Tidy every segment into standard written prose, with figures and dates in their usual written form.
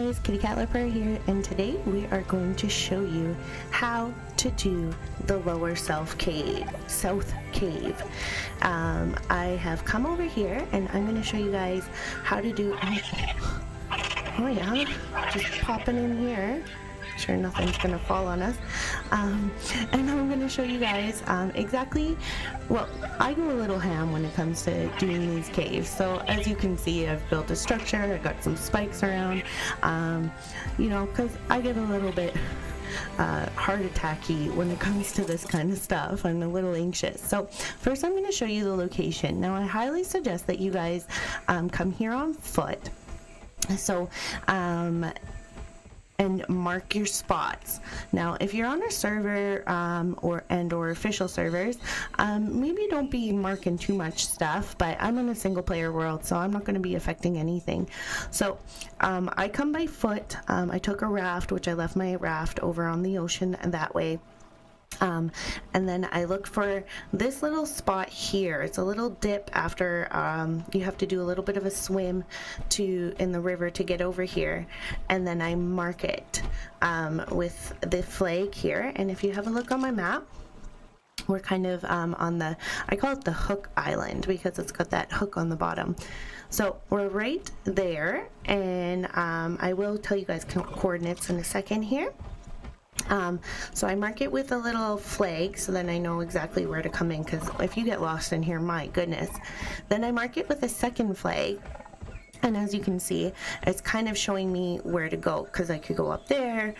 guys, Kitty Cat Leper here, and today we are going to show you how to do the lower south cave. I have come over here and I'm going to show you guys how to do. Oh yeah, just popping in here. Sure nothing's gonna fall on us, and I'm gonna show you guys exactly. Well, I go a little ham when it comes to doing these caves. So as you can see, I've built a structure. I got some spikes around, you know, because I get a little bit heart attacky when it comes to this kind of stuff. I'm a little anxious. So first I'm going to show you the location. Now I highly suggest that you guys come here on foot. So and mark your spots. Now if you're on a server or official servers, maybe don't be marking too much stuff, but I'm in a single player world, so I'm not going to be affecting anything. So I come by foot. I took a raft, which I left my raft over on the ocean that way. And then I look for this little spot here. It's a little dip after you have to do a little bit of a swim in the river to get over here, and then I mark it with the flag here. And if you have a look on my map, we're kind of on the, I call it the hook island because it's got that hook on the bottom. So we're right there, and I will tell you guys coordinates in a second here. So I mark it with a little flag so then I know exactly where to come in, because if you get lost in here, my goodness. Then I mark it with a second flag, and as you can see, it's kind of showing me where to go, because I could go up there,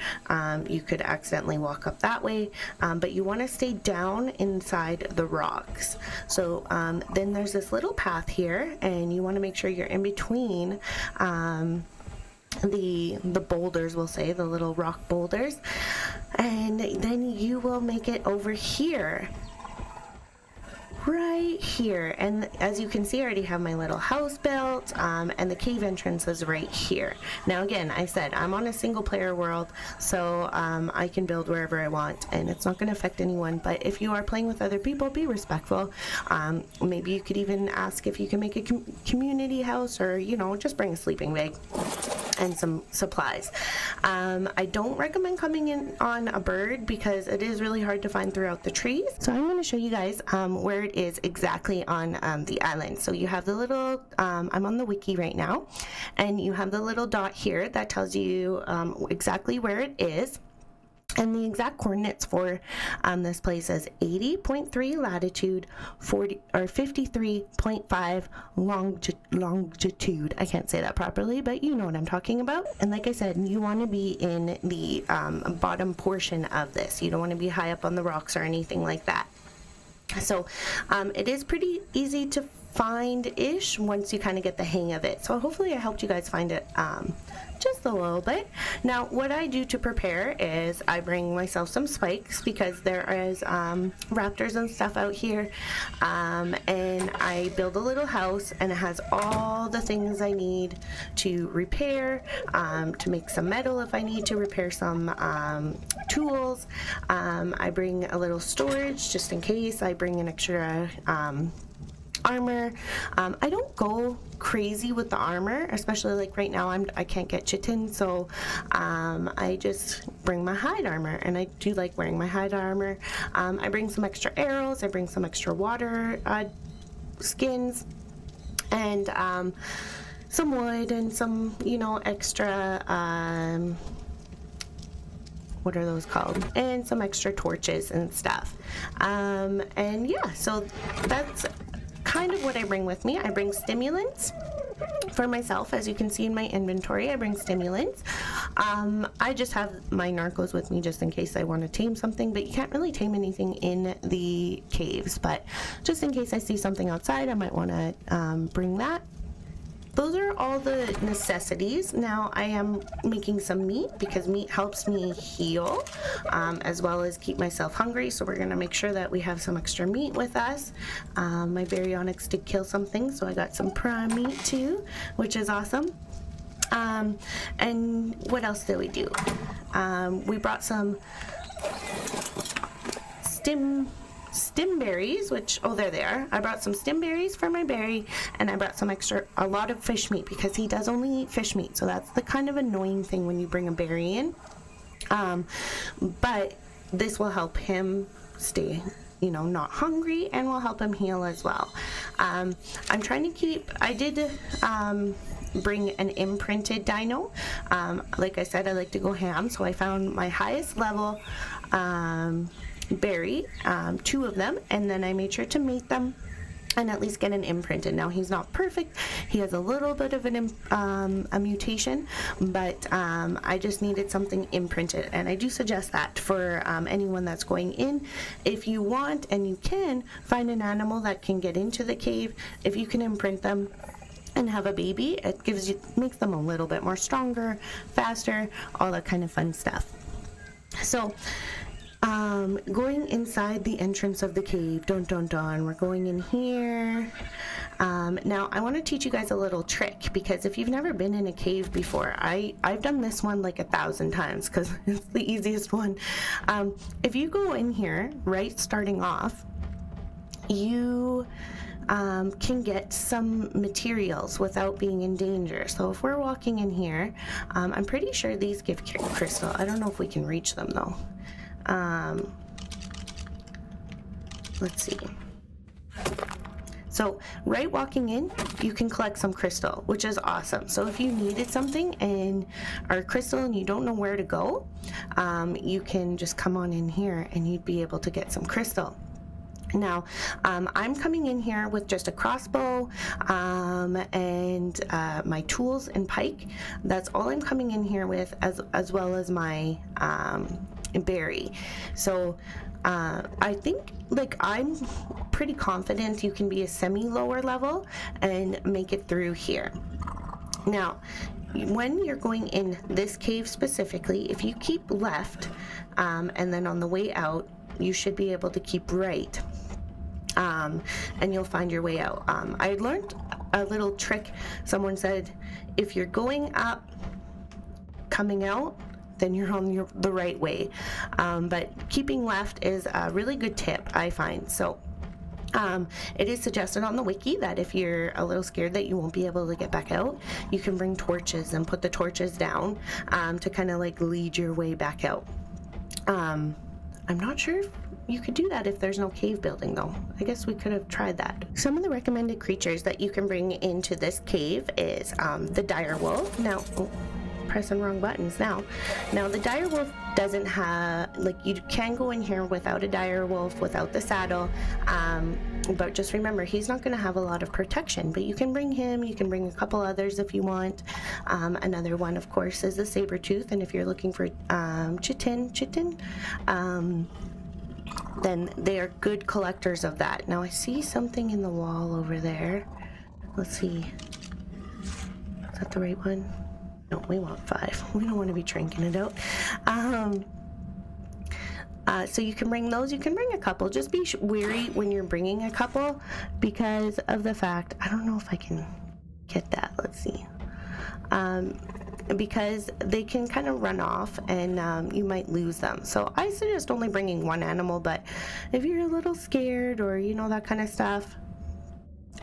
you could accidentally walk up that way, but you want to stay down inside the rocks. So then there's this little path here, and you want to make sure you're in between the boulders, we'll say, the little rock boulders, and then you will make it over here, right here. And as you can see, I already have my little house built, and the cave entrance is right here. Now again, I said I'm on a single player world, so I can build wherever I want and it's not going to affect anyone. But if you are playing with other people, be respectful. Maybe you could even ask if you can make a community house, or you know, just bring a sleeping bag and some supplies. I don't recommend coming in on a bird because it is really hard to find throughout the trees. So I'm going to show you guys where it is exactly on the island. So you have the little, I'm on the wiki right now, and you have the little dot here that tells you exactly where it is. And the exact coordinates for this place is 80.3 latitude, 53.5 longitude. I can't say that properly, but you know what I'm talking about. And like I said, you want to be in the bottom portion of this. You don't want to be high up on the rocks or anything like that. So it is pretty easy to find-ish once you kind of get the hang of it. So hopefully I helped you guys find it just a little bit. Now what I do to prepare is I bring myself some spikes because there is raptors and stuff out here, and I build a little house, and it has all the things I need to repair, to make some metal if I need to repair some tools. I bring a little storage just in case. I bring an extra armor. I don't go crazy with the armor, especially like right now I can't get chitin, so I just bring my hide armor, and I do like wearing my hide armor. I bring some extra arrows, I bring some extra water skins, and some wood, and some, you know, extra what are those called, and some extra torches and stuff, and yeah, so that's kind of what I bring with me. I bring stimulants for myself. As you can see in my inventory, I bring stimulants. I just have my narcos with me just in case I want to tame something, but you can't really tame anything in the caves, but just in case I see something outside, I might want to bring that. Those are all the necessities. Now I am making some meat because meat helps me heal, as well as keep myself hungry. So we're gonna make sure that we have some extra meat with us. My baryonyx did kill something, so I got some prime meat too, which is awesome. And what else did we do? We brought some stem berries, which, oh, there they are. I brought some stem berries for my berry, and I brought a lot of fish meat, because he does only eat fish meat. So that's the kind of annoying thing when you bring a berry in. But this will help him stay, not hungry, and will help him heal as well. I'm trying to keep, I did bring an imprinted dino. Like I said, I like to go ham, so I found my highest level berry, 2 of them, and then I made sure to mate them and at least get an imprinted. Now, he's not perfect. He has a little bit of a mutation, but I just needed something imprinted, and I do suggest that for anyone that's going in. If you want and you can, find an animal that can get into the cave. If you can imprint them and have a baby, it makes them a little bit more stronger, faster, all that kind of fun stuff. So going inside the entrance of the cave, we're going in here. Now I want to teach you guys a little trick, because if you've never been in a cave before, I've done this one like 1,000 times because it's the easiest one. If you go in here, right, starting off, you can get some materials without being in danger. So if we're walking in here, I'm pretty sure these give crystal. I don't know if we can reach them though. Let's see. So right walking in, you can collect some crystal, which is awesome. So if you needed something and are crystal and you don't know where to go, you can just come on in here and you'd be able to get some crystal. Now, I'm coming in here with just a crossbow and my tools and pike. That's all I'm coming in here with, as well as my berry. So I think, like, I'm pretty confident you can be a semi-lower level and make it through here. Now, when you're going in this cave specifically, if you keep left and then on the way out, you should be able to keep right, and you'll find your way out. I learned a little trick. Someone said, if you're going up, coming out, then you're on the right way. But keeping left is a really good tip, I find. So it is suggested on the wiki that if you're a little scared that you won't be able to get back out, you can bring torches and put the torches down to kind of like lead your way back out. I'm not sure if you could do that if there's no cave building though. I guess we could have tried that. Some of the recommended creatures that you can bring into this cave is the dire wolf. Now, pressing wrong buttons now. Now the dire wolf doesn't have, like, you can go in here without a dire wolf, without the saddle, but just remember, he's not going to have a lot of protection, but you can bring him. You can bring a couple others if you want. Another one, of course, is the saber tooth, and if you're looking for chitin, then they are good collectors of that. Now I see something in the wall over there. Let's see, is that the right one? No, we want 5. We don't want to be drinking it out. So you can bring those. You can bring a couple. Just be wary when you're bringing a couple, because of the fact, I don't know if I can get that. Let's see. Because they can kind of run off and you might lose them. So I suggest only bringing one animal, but if you're a little scared or that kind of stuff,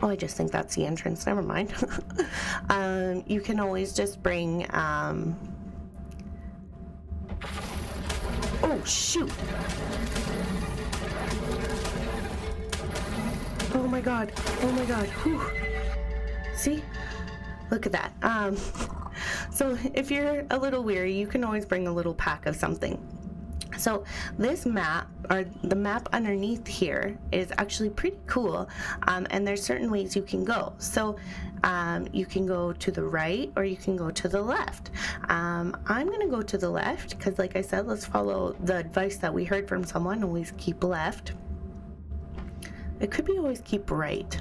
oh, I just think that's the entrance. Never mind. You can always just bring... Oh, shoot. Oh, my God. Oh, my God. Whew. See? Look at that. So if you're a little weary, you can always bring a little pack of something. So this map, or the map underneath here, is actually pretty cool, and there's certain ways you can go. So you can go to the right or you can go to the left. I'm going to go to the left because, like I said, let's follow the advice that we heard from someone, always keep left. It could be always keep right.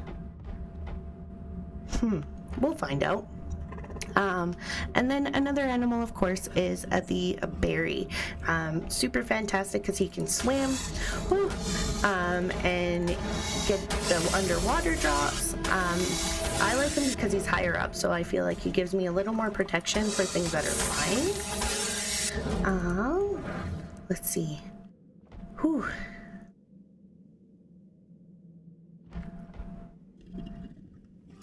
We'll find out. And then another animal, of course, is the berry. Super fantastic because he can swim and get the underwater drops. I like him because he's higher up, so I feel like he gives me a little more protection for things that are flying. Let's see. Whew.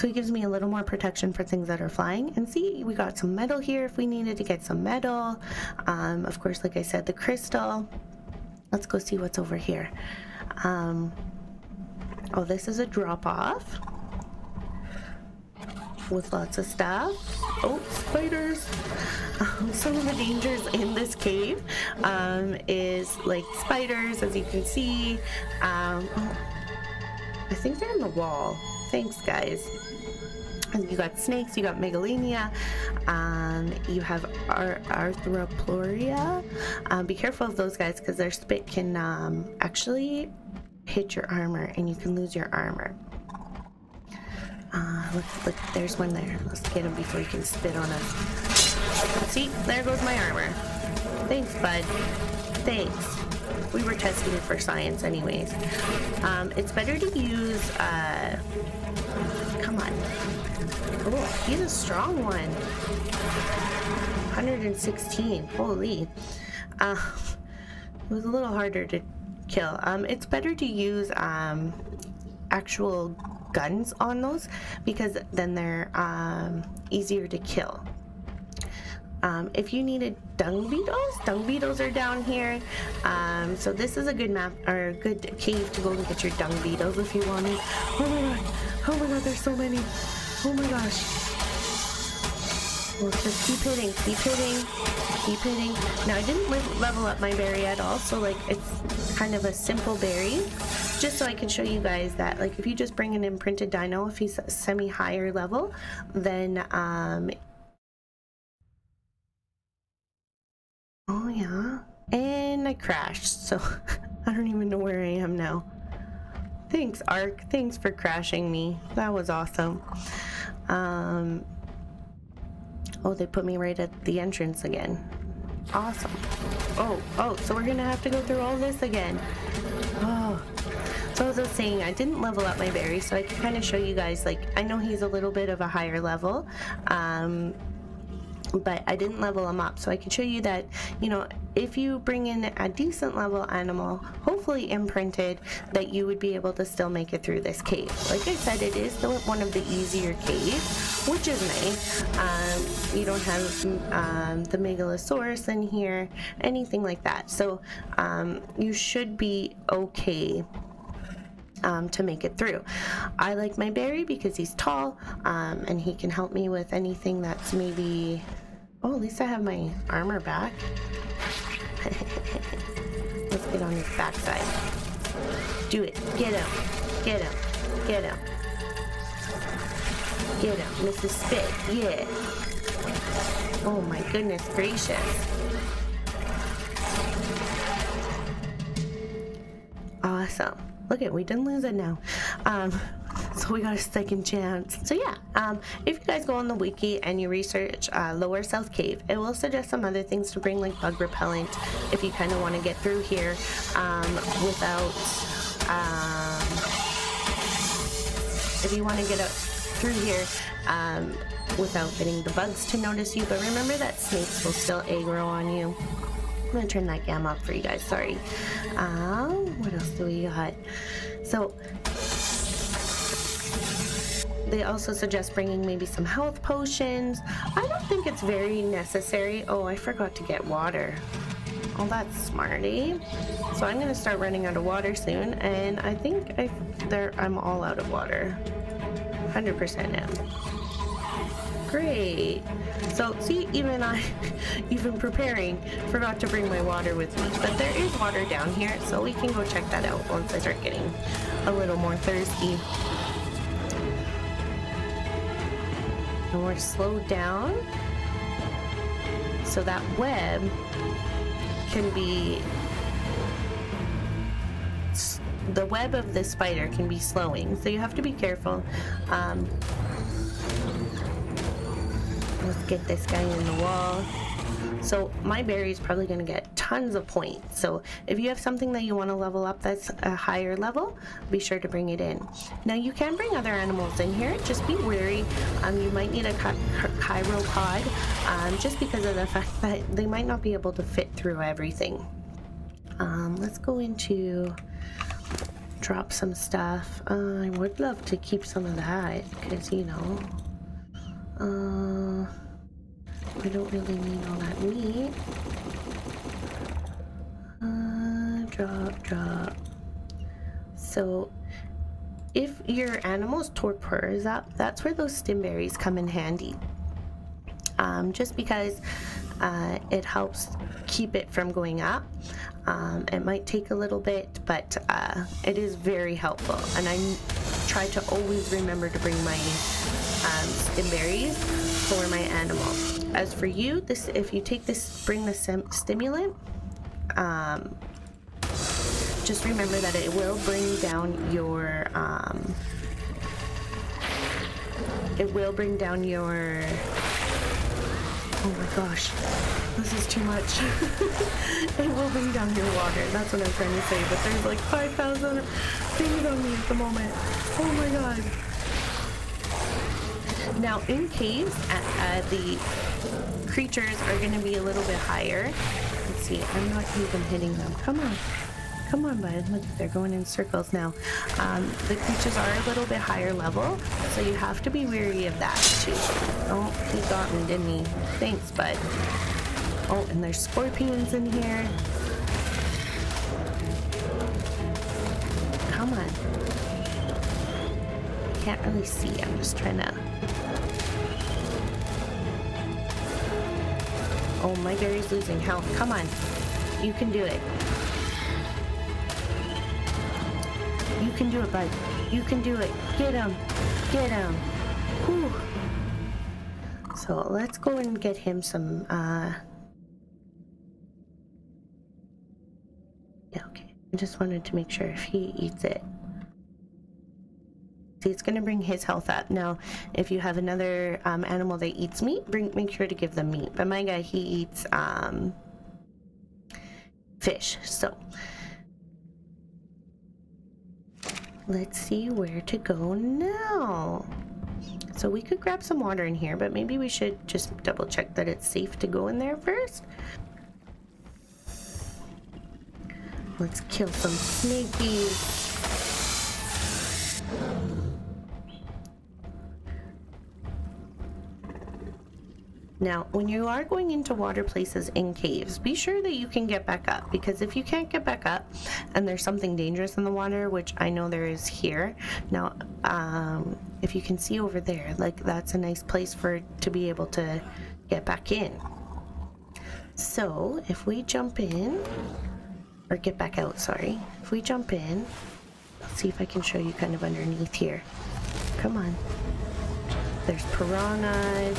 So it gives me a little more protection for things that are flying. And see, we got some metal here if we needed to get some metal. Of course, like I said, the crystal. Let's go see what's over here. Oh, this is a drop-off with lots of stuff. Oh, spiders. Some of the dangers in this cave is like spiders, as you can see. Oh, I think they're in the wall. Thanks, guys. And you got snakes, you got megalania, you have arthropluria. Be careful of those guys because their spit can actually hit your armor and you can lose your armor. Look, there's one there. Let's get him before he can spit on us. See, there goes my armor. Thanks, bud. Thanks. We were testing it for science anyways. It's better to use, come on. Oh, he's a strong one. 116, holy. It was a little harder to kill. It's better to use, actual guns on those because then they're easier to kill. If you needed dung beetles are down here. So this is a good map or a good cave to go and get your dung beetles if you wanted. Oh my god, there's so many. Oh my gosh. Well, just keep hitting. Now I didn't level up my berry at all, so like it's kind of a simple berry. Just so I can show you guys that like if you just bring an imprinted dino, if he's semi higher level, then oh yeah, and I crashed, so I don't even know where I am now. Thanks, Ark. Thanks for crashing me. That was awesome. Oh, they put me right at the entrance again. Awesome. Oh, so we're gonna have to go through all this again. Oh. So as I was saying, I didn't level up my berry, so I can kind of show you guys, like, I know he's a little bit of a higher level, but I didn't level him up, so I can show you that, you know, if you bring in a decent level animal, hopefully imprinted, that you would be able to still make it through this cave. Like I said, it is one of the easier caves, which is nice. You don't have the megalosaurus in here, anything like that, so you should be okay to make it through. I like my berry because he's tall, and he can help me with anything that's maybe... Oh, at least I have my armor back. Let's get on his backside. Do it. Get him. Mrs. Spit. Yeah. Oh my goodness gracious. Awesome. Look at, we didn't lose it now. So we got a second chance. So yeah, if you guys go on the wiki and you research Lower South Cave, it will suggest some other things to bring, like bug repellent, if you kind of want to get through here without, if you want to get through here without getting the bugs to notice you. But remember that snakes will still aggro on you. I'm gonna turn that gamma up for you guys, sorry. What else do we got? So they also suggest bringing maybe some health potions. I don't think it's very necessary. Oh, I forgot to get water. Oh, that's smarty. So I'm gonna start running out of water soon, and I think I'm all out of water. 100% am. Great. So see, even I, even preparing, forgot to bring my water with me. But there is water down here, so we can go check that out once I start getting a little more thirsty. And we're slowed down, so that web can be, the web of the spider can be slowing, so you have to be careful. Let's get this guy in the wall. So my berry is probably going to get tons of points. So if you have something that you want to level up that's a higher level, be sure to bring it in. Now you can bring other animals in here. Just be wary. You might need a chiropod just because of the fact that they might not be able to fit through everything. Let's go into drop some stuff. I would love to keep some of that because, you know, we don't really need all that meat. Drop. So if your animal's torpor is up, that's where those stimberries come in handy. Just because it helps keep it from going up. It might take a little bit, but it is very helpful. And I try to always remember to bring my stimberries for my animal. As for you, this, if you take this, bring the stimulant, just remember that it will bring down your oh my gosh, this is too much. It will bring down your water. That's what I'm trying to say. But there's like 5,000 things on me at the moment. Oh my god. Now in caves, the creatures are going to be a little bit higher. Let's see, I'm not even hitting them. Come on, bud. Look, they're going in circles now. The creatures are a little bit higher level, so you have to be wary of that too. Oh, he got me, didn't he? Thanks, bud. Oh, and there's scorpions in here. Come on. Can't really see. I'm just trying to... Oh, my berry's losing health. Come on. You can do it. You can do it, bud. You can do it. Get him. Get him. Whew. So let's go and get him some, yeah, okay. I just wanted to make sure if he eats it. See, it's going to bring his health up. Now, if you have another animal that eats meat, make sure to give them meat. But my guy, he eats fish. So let's see where to go now. So we could grab some water in here, but maybe we should just double check that it's safe to go in there first. Let's kill some snakies. Now, when you are going into water places in caves, be sure that you can get back up, because if you can't get back up and there's something dangerous in the water, which I know there is here. Now, if you can see over there, like that's a nice place for to be able to get back in. So if we jump in, or get back out, sorry. If we jump in, let's see if I can show you kind of underneath here. Come on. There's piranhas.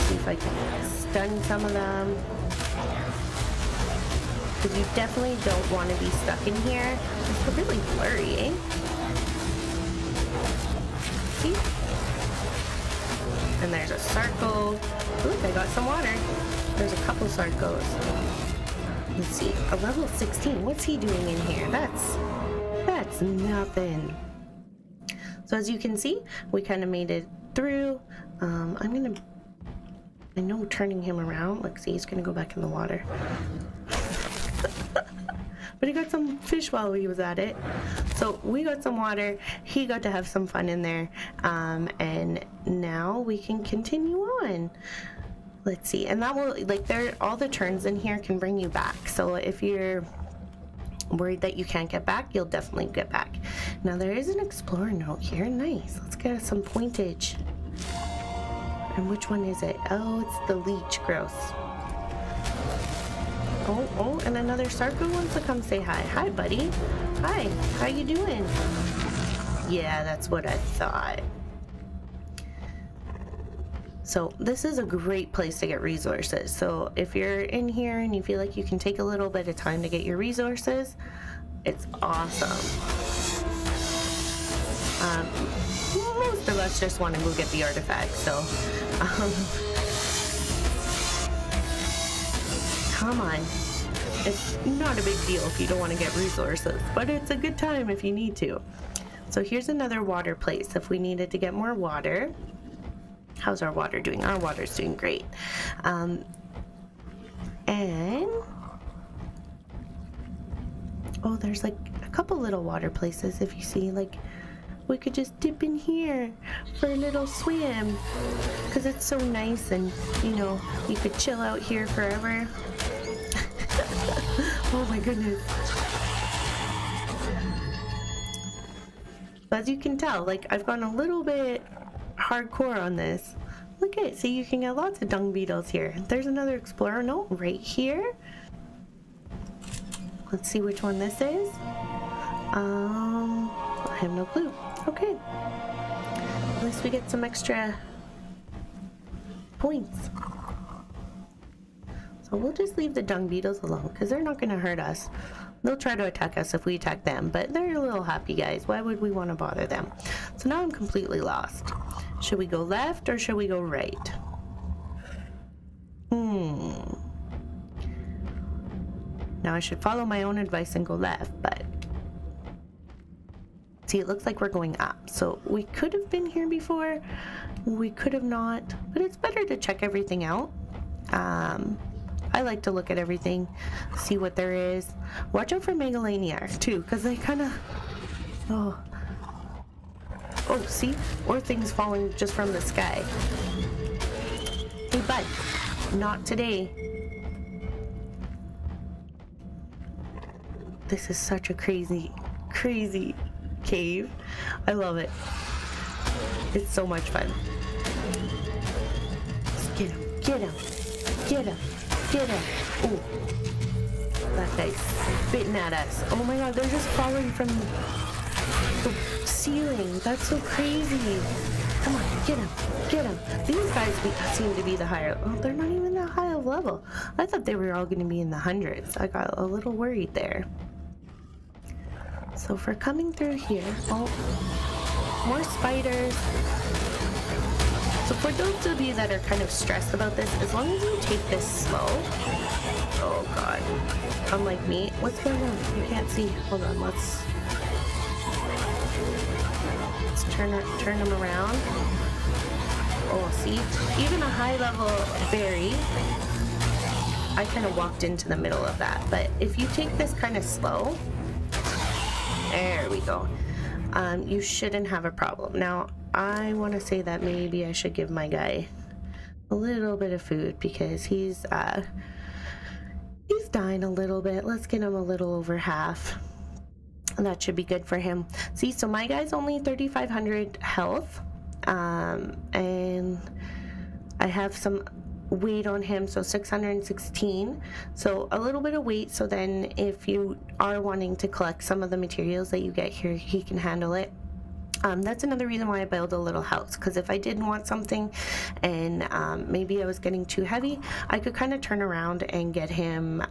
See if I can stun some of them. Because you definitely don't want to be stuck in here. It's really blurry, eh? See? And there's a Sarco. Look, I got some water. There's a couple Sarcos. Let's see. A level 16. What's he doing in here? That's nothing. So as you can see, we kind of made it through. I know turning him around, like, see, he's gonna go back in the water. But he got some fish while he was at it. So we got some water, he got to have some fun in there, and now we can continue on. Let's see, and that will, like, all the turns in here can bring you back. So if you're worried that you can't get back, you'll definitely get back. Now there is an explorer note here. Nice. Let's get some pointage. And which one is it? Oh, it's the leech growth. Oh, and another Sarco wants to come say hi. Hi, buddy. Hi, how you doing? Yeah, that's what I thought. So this is a great place to get resources. So if you're in here and you feel like you can take a little bit of time to get your resources, it's awesome. Most of us just want to go get the artifact, so come on. It's not a big deal if you don't want to get resources, but it's a good time if you need to. So here's another water place if we needed to get more water. How's our water doing? Our water's doing great. And oh, there's like a couple little water places, if you see. Like, we could just dip in here for a little swim because it's so nice, and you know, you could chill out here forever. Oh my goodness. As you can tell, like, I've gone a little bit hardcore on this. Look at it. See, you can get lots of dung beetles here. There's another explorer note right here. Let's see which one this is. I have no clue. Okay. At least we get some extra points. So we'll just leave the dung beetles alone because they're not going to hurt us. They'll try to attack us if we attack them, but they're a little happy guys. Why would we want to bother them? So now I'm completely lost. Should we go left or should we go right? Now I should follow my own advice and go left, but see, it looks like we're going up. So we could have been here before, we could have not, but it's better to check everything out. I like to look at everything, see what there is. Watch out for megalaniacs too, because they kind of, oh, see, or things falling just from the sky. Hey bud, not today. This is such a crazy cave. I love it. It's so much fun. Just get him, get him, get him, get him. Ooh, that guy's spitting at us. Oh my god, they're just falling from the ceiling. That's so crazy. Come on, get him, get him. These guys seem to be the higher. Oh, they're not even that high of level. I thought they were all going to be in the hundreds. I got a little worried there. So for coming through here, oh, more spiders. So for those of you that are kind of stressed about this, as long as you take this slow, oh god, unlike me, what's going on? You can't see. Hold on, let's turn them around. Oh, see, even a high level berry, I kind of walked into the middle of that. But if you take this kind of slow, there we go. You shouldn't have a problem. Now, I want to say that maybe I should give my guy a little bit of food because he's dying a little bit. Let's get him a little over half. And that should be good for him. See, so my guy's only 3,500 health. And I have some weight on him, so 616, so a little bit of weight, so then if you are wanting to collect some of the materials that you get here, he can handle it. That's another reason why I build a little house, because if I did want something and maybe I was getting too heavy, I could kind of turn around and get him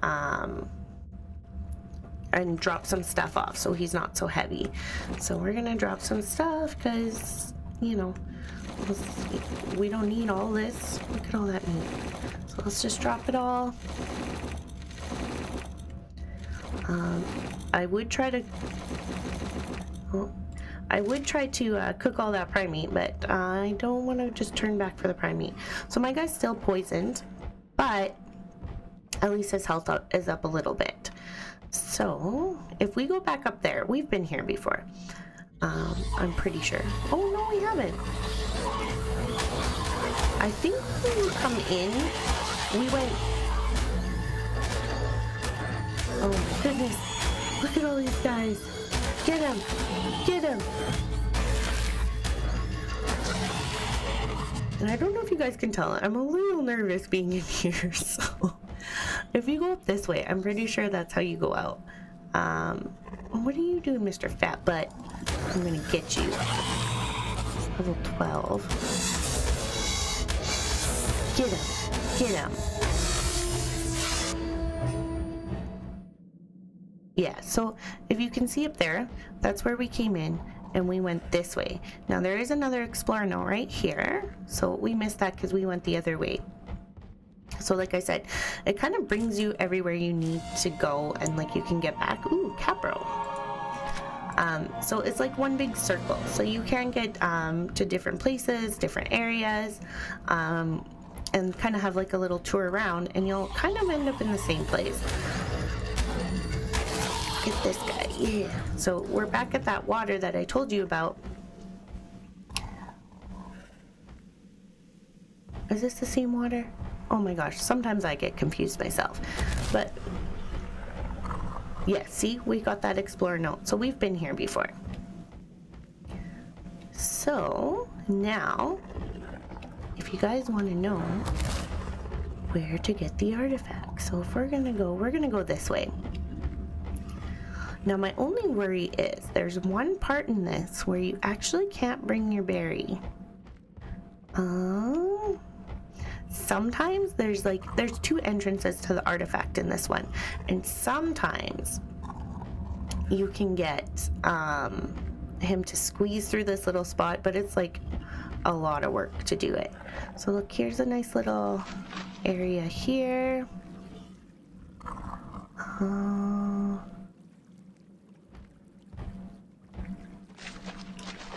and drop some stuff off so he's not so heavy. So we're gonna drop some stuff because, you know, we don't need all this. Look at all that meat. So let's just drop it all. I would try to cook all that prime meat, but I don't want to just turn back for the prime meat. So my guy's still poisoned, but at least his health is up a little bit. So if we go back up there, we've been here before. I'm pretty sure. Oh no, we haven't. I think when we come in, we went... Oh my goodness. Look at all these guys. Get him. Get him. And I don't know if you guys can tell, I'm a little nervous being in here, so... If you go up this way, I'm pretty sure that's how you go out. What are you doing, Mr. Fat Butt? I'm gonna get you. Level 12. Get him. Get him. Yeah, so if you can see up there, that's where we came in, and we went this way. Now there is another explorer note right here, so we missed that because we went the other way. So like I said, it kind of brings you everywhere you need to go, and like you can get back. Ooh, Capro. So it's like one big circle, so you can get to different places, different areas, and kind of have like a little tour around, and you'll kind of end up in the same place. Get this guy. Yeah. So we're back at that water that I told you about. Is this the same water? Oh my gosh, sometimes I get confused myself. But yeah, see, we got that explorer note. So we've been here before. So now, if you guys want to know where to get the artifact. So if we're gonna go this way. Now my only worry is there's one part in this where you actually can't bring your berry. Sometimes there's two entrances to the artifact in this one, and sometimes you can get him to squeeze through this little spot, but it's like a lot of work to do it. So look, here's a nice little area here.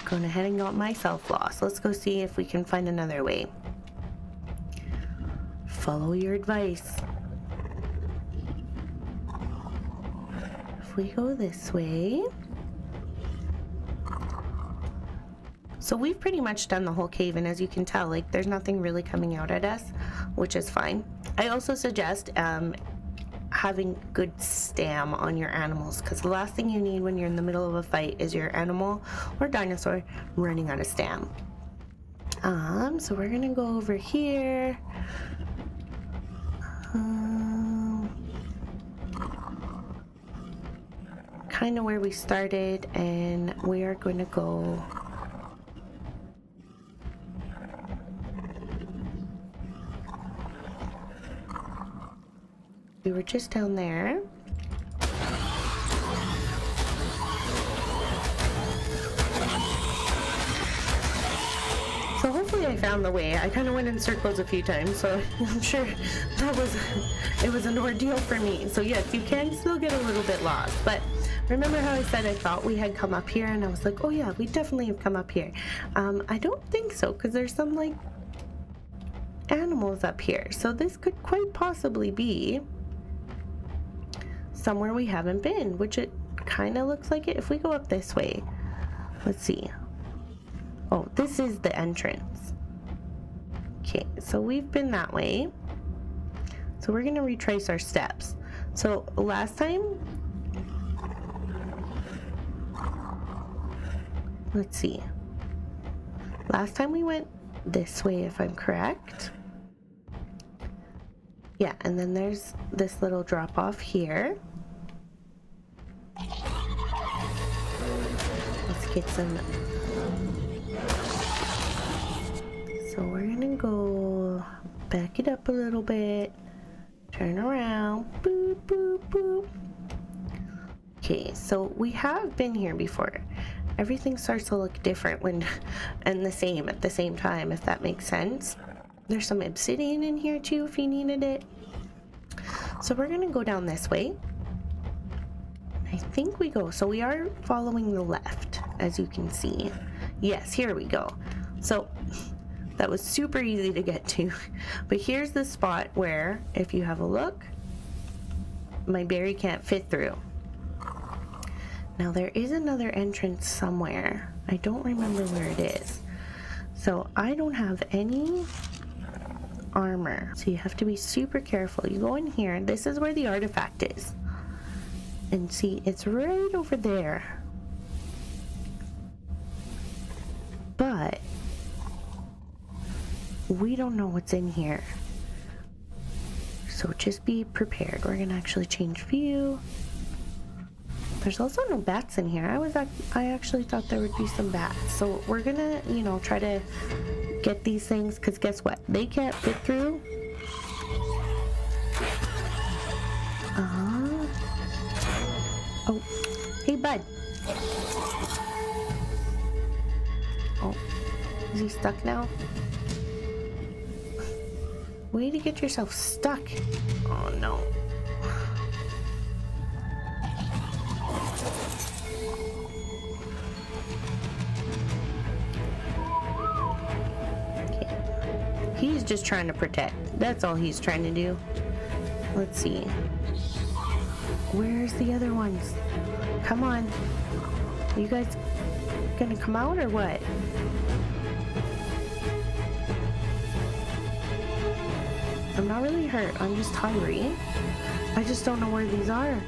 Going ahead and got myself lost. Let's go see if we can find another way. Follow your advice. If we go this way. So we've pretty much done the whole cave, and as you can tell, like, there's nothing really coming out at us, which is fine. I also suggest having good stam on your animals, because the last thing you need when you're in the middle of a fight is your animal or dinosaur running out of stam. So we're gonna go over here. Kind of where we started, and we are going to go we were just down there. So hopefully I found the way. I kind of went in circles a few times, so I'm sure it was an ordeal for me. So yes, you can still get a little bit lost, but remember how I said I thought we had come up here, and I was like, oh yeah, we definitely have come up here. I don't think so, because there's some like animals up here. So this could quite possibly be somewhere we haven't been, which it kind of looks like it. If we go up this way, let's see. Oh, this is the entrance. Okay, so we've been that way. So we're going to retrace our steps. So last time, let's see. Last time we went this way, if I'm correct. Yeah, and then there's this little drop off here. Let's get some. So we're gonna go back it up a little bit, turn around, boop, boop, boop. Okay, so we have been here before. Everything starts to look different and the same at the same time, if that makes sense. There's some obsidian in here too if you needed it. So we're gonna go down this way. I think we go. So we are following the left, as you can see. Yes, here we go. So that was super easy to get to. But here's the spot where, if you have a look, my berry can't fit through. Now there is another entrance somewhere. I don't remember where it is. So I don't have any armor. So you have to be super careful. You go in here. This is where the artifact is. And see, it's right over there. But we don't know what's in here. So just be prepared. We're gonna actually change view. There's also no bats in here. I actually thought there would be some bats. So we're gonna, try to get these things, because guess what? They can't fit through. Oh, hey bud. Oh, is he stuck now? Way to get yourself stuck. Oh no. He's just trying to protect. That's all he's trying to do. Let's see. Where's the other ones? Come on. You guys gonna come out or what? I'm not really hurt. I'm just hungry. I just don't know where these are.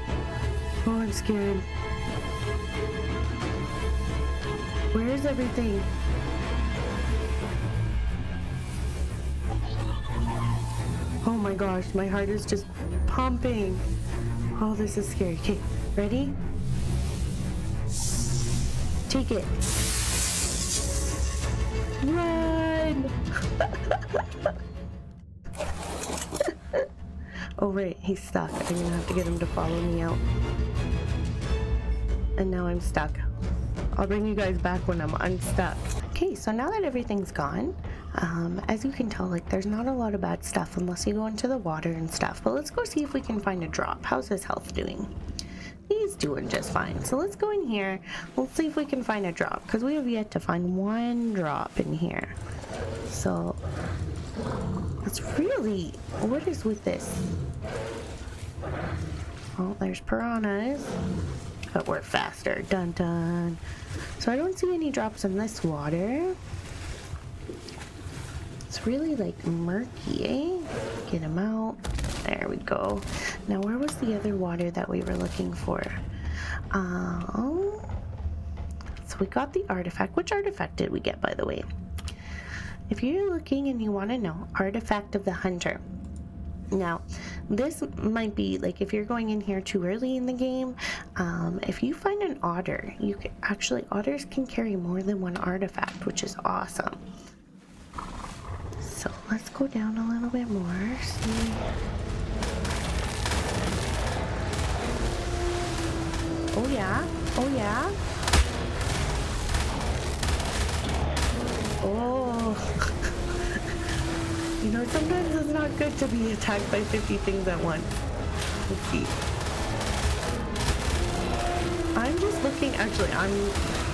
Oh, I'm scared. Where's everything? Oh my gosh, my heart is just pumping. Oh, this is scary. Okay, ready? Take it. Run! Oh wait, he's stuck. I'm gonna have to get him to follow me out. And now I'm stuck. I'll bring you guys back when I'm unstuck. Okay, so now that everything's gone, as you can tell, like, there's not a lot of bad stuff unless you go into the water and stuff. But let's go see if we can find a drop. How's his health doing? He's doing just fine. So let's go in here. Let's see if we can find a drop, because we have yet to find one drop in here. So it's really, what is with this? Oh, there's piranhas. But we're faster. Dun dun. So I don't see any drops in this water. It's really like murky, eh? Get him out. There we go. Now where was the other water that we were looking for? So we got the artifact. Which artifact did we get, by the way? If you're looking and you want to know, Artifact of the Hunter. Now, this might be like if you're going in here too early in the game, if you find an otter, you can actually, otters can carry more than one artifact, which is awesome. So let's go down a little bit more. See. Oh yeah, oh yeah. Oh. You know, sometimes it's not good to be attacked by 50 things at once. Let's see. I'm just looking, actually,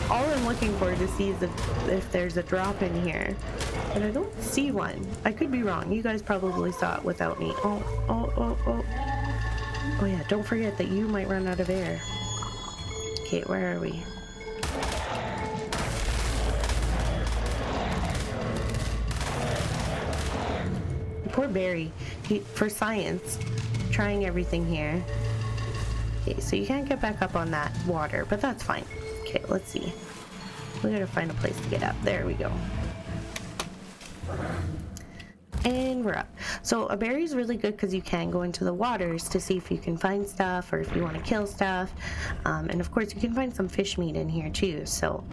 all I'm looking for to see is if there's a drop in here. But I don't see one. I could be wrong. You guys probably saw it without me. Oh. Oh yeah, don't forget that you might run out of air. Okay, where are we? Poor Barry, for science, trying everything here. Okay, so you can't get back up on that water, but that's fine. Okay, let's see. We gotta find a place to get up. There we go. And we're up. So a berry is really good because you can go into the waters to see if you can find stuff or if you want to kill stuff. And of course you can find some fish meat in here too. So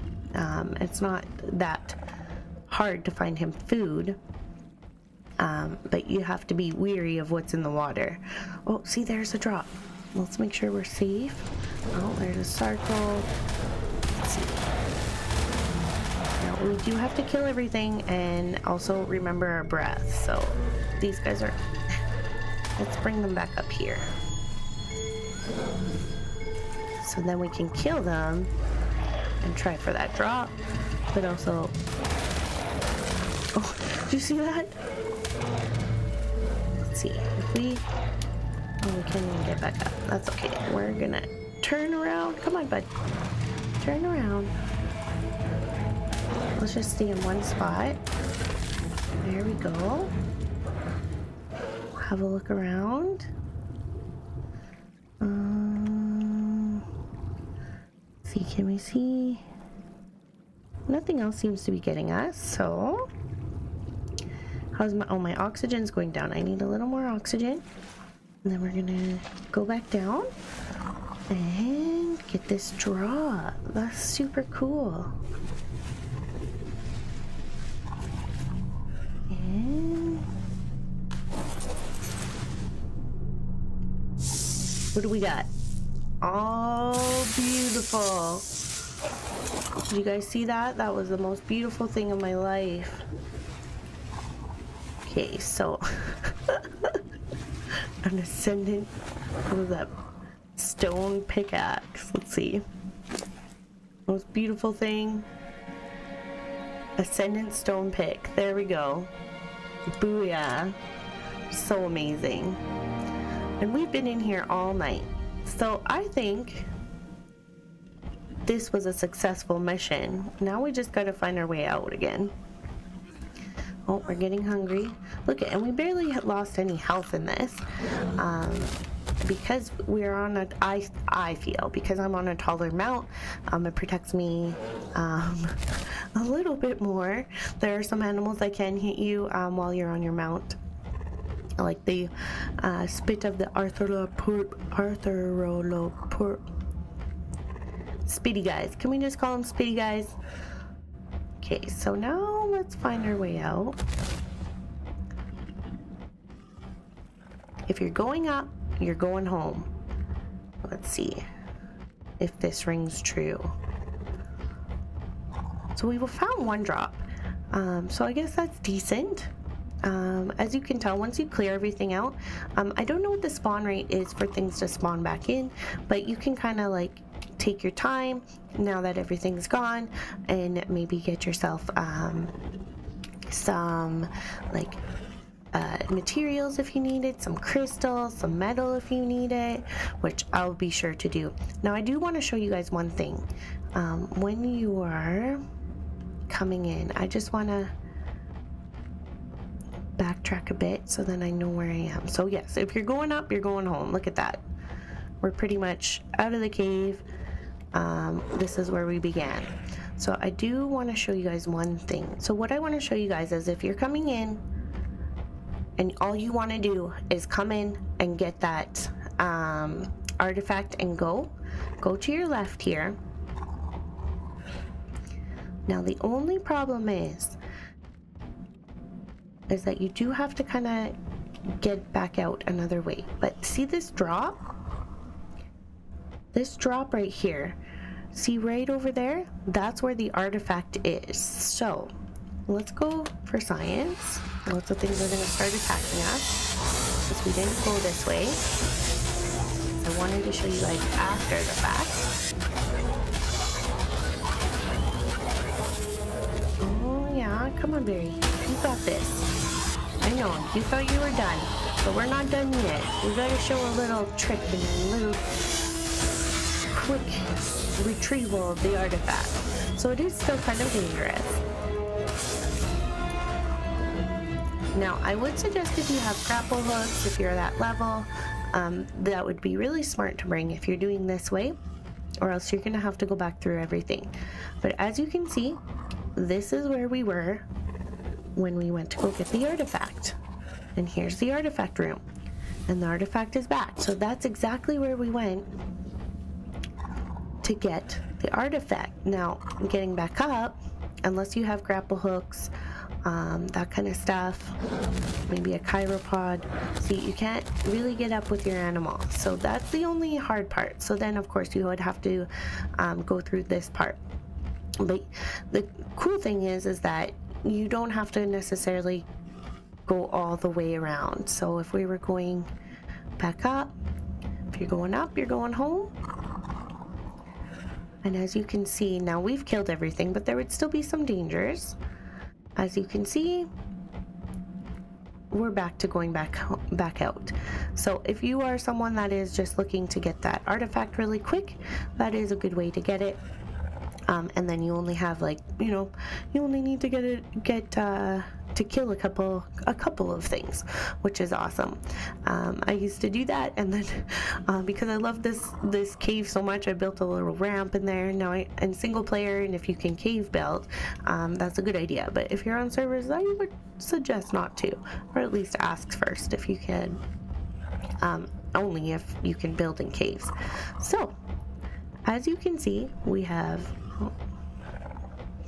it's not that hard to find him food. But you have to be weary of what's in the water. Oh, see, there's a drop. Let's make sure we're safe. Oh, there's a circle. Let's see. Now, we do have to kill everything and also remember our breath. So these guys are... Let's bring them back up here. So then we can kill them and try for that drop. But also... Oh, did you see that? Let's see, if we... Oh, we can't even get back up. That's okay. We're gonna turn around. Come on, bud. Turn around. Let's just stay in one spot. There we go. Have a look around. See, can we see? Nothing else seems to be getting us, so... How's my... Oh, my oxygen's going down. I need a little more oxygen. And then we're gonna go back down and get this drop. That's super cool. And... what do we got? Oh, beautiful. Did you guys see that? That was the most beautiful thing in my life. Okay, so an ascendant, what was that? Stone pickaxe. Let's see. Most beautiful thing. Ascendant stone pick. There we go. Booyah. So amazing. And we've been in here all night. So I think this was a successful mission. Now we just gotta find our way out again. Oh, we're getting hungry. Look, and we barely lost any health in this. Because we're on a, I feel, because I'm on a taller mount, it protects me a little bit more. There are some animals that can hit you while you're on your mount, like the spit of the arthropod, spitty guys. Can we just call them spitty guys? Okay, so now let's find our way out. If you're going up, you're going home. Let's see if this rings true. So we found one drop. So I guess that's decent. As you can tell, once you clear everything out, I don't know what the spawn rate is for things to spawn back in, but you can kind of like take your time now that everything's gone and maybe get yourself some like materials if you need it, some crystals, some metal if you need it, which I'll be sure to do. Now I do want to show you guys one thing. When you are coming in, I just want to backtrack a bit so then I know where I am. So yes, if you're going up, you're going home. Look at that. We're pretty much out of the cave. This is where we began. So I do want to show you guys one thing. So what I want to show you guys is if you're coming in and all you want to do is come in and get that artifact and go to your left here. Now the only problem is that you do have to kind of get back out another way. But see this drop? This drop right here, see right over there? That's where the artifact is. So let's go for science. Lots of things are going to start attacking us because we didn't go this way. I wanted to show you guys after the fact. Oh yeah, come on Barry, you got this. I know, you thought you were done, but we're not done yet. We got to show a little trick and a little quick retrieval of the artifact. So it is still kind of dangerous. Now I would suggest if you have grapple hooks, if you're that level, that would be really smart to bring if you're doing this way, or else you're gonna have to go back through everything. But as you can see, this is where we were when we went to go get the artifact. And here's the artifact room. And the artifact is back. So that's exactly where we went to get the artifact. Now, getting back up, unless you have grapple hooks, that kind of stuff, maybe a chiropod, see, you can't really get up with your animal. So that's the only hard part. So then, of course, you would have to go through this part. But the cool thing is that you don't have to necessarily go all the way around. So if we were going back up, if you're going up, you're going home. And as you can see, now we've killed everything, but there would still be some dangers. As you can see, we're back to going back out. So if you are someone that is just looking to get that artifact really quick, that is a good way to get it. And then you only have, like, you know, you only need to to kill a couple of things, which is awesome. I used to do that, and then because I love this cave so much, I built a little ramp in there. Now in single player, and if you can cave build, that's a good idea. But if you're on servers, I would suggest not to, or at least ask first if you can. Only if you can build in caves. So as you can see, we have. Oh,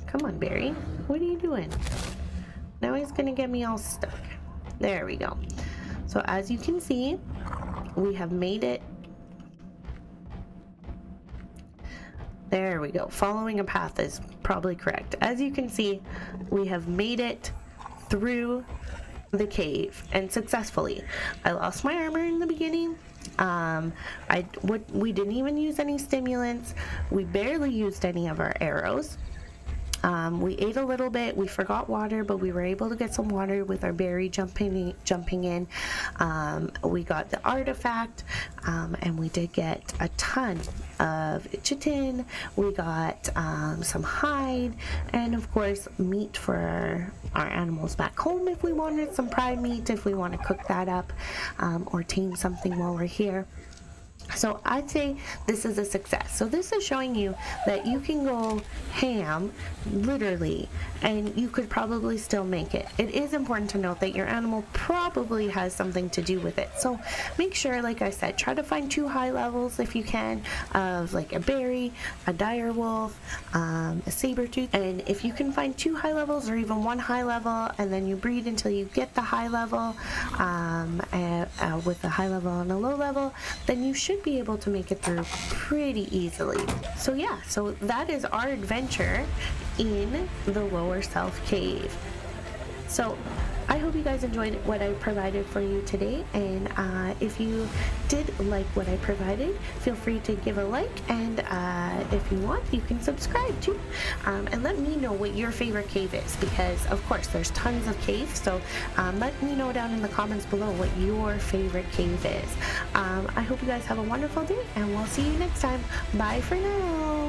come on, Barry. What are you doing? Now he's gonna get me all stuck. There we go. So as you can see, we have made it. There we go. Following a path is probably correct. As you can see, we have made it through the cave and successfully. I lost my armor in the beginning. We didn't even use any stimulants. We barely used any of our arrows. We ate a little bit. We forgot water, but we were able to get some water with our berry jumping in. We got the artifact, and we did get a ton of chitin. We got some hide, and of course meat for our animals back home if we wanted some pride meat, if we want to cook that up, or tame something while we're here. So I'd say this is a success. So this is showing you that you can go ham, literally, and you could probably still make it. It is important to note that your animal probably has something to do with it. So make sure, like I said, try to find 2 high levels if you can, of like a berry, a dire wolf, a saber tooth. And if you can find 2 high levels or even 1 high level, and then you breed until you get the high level, with a high level and a low level, then you should be able to make it through pretty easily. So yeah, so that is our adventure in the Lower South Cave. So I hope you guys enjoyed what I provided for you today, and if you did like what I provided, feel free to give a like, and if you want, you can subscribe too, and let me know what your favorite cave is, because of course there's tons of caves, so let me know down in the comments below what your favorite cave is. I hope you guys have a wonderful day, and we'll see you next time. Bye for now.